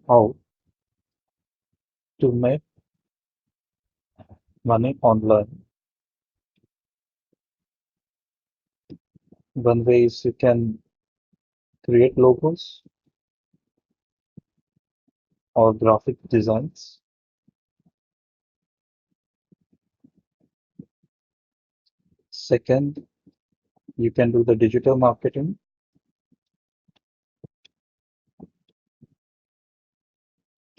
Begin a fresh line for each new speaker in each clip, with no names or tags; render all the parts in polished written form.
How to make money online. One way is you can create logos or graphic designs. Second, you can do the digital marketing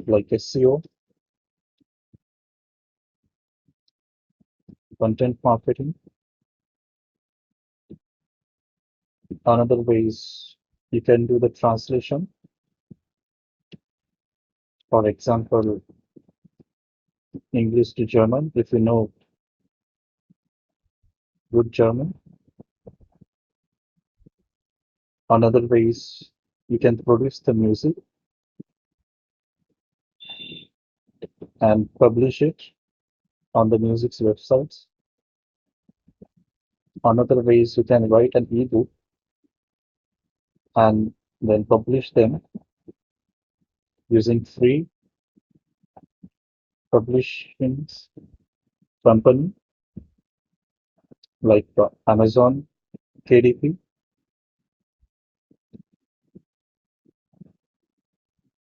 like SEO, content marketing. Another way is you can do the translation. For example, English to German, if you know good German. Another way is you can produce the music and publish it on the music's websites. Another way is you can write an ebook and then publish them using free publishing company like Amazon, KDP.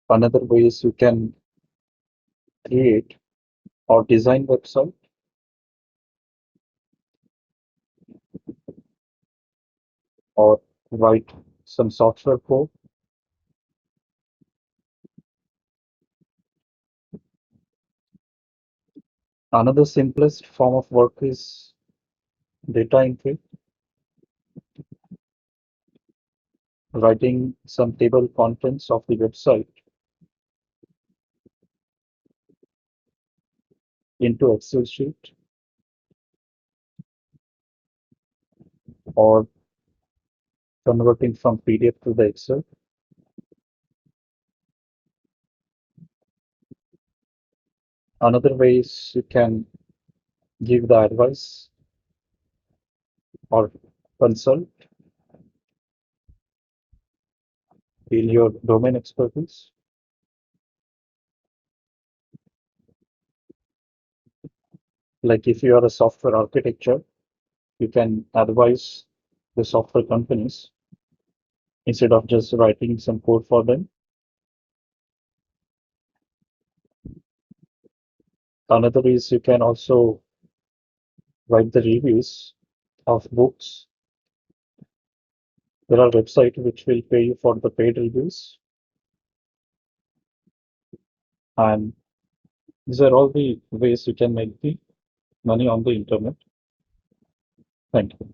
Another way is you can create or design website or write some software code. Another simplest form of work is data entry, writing some table contents of the website into Excel sheet or converting from PDF to the Excel. Another way is you can give the advice or consult in your domain expertise. Like if you are a software architecture, you can advise the software companies instead of just writing some code for them. Another is you can also write the reviews of books. There are websites which will pay you for the paid reviews, and these are all the ways you can make the money on the internet. Thank you.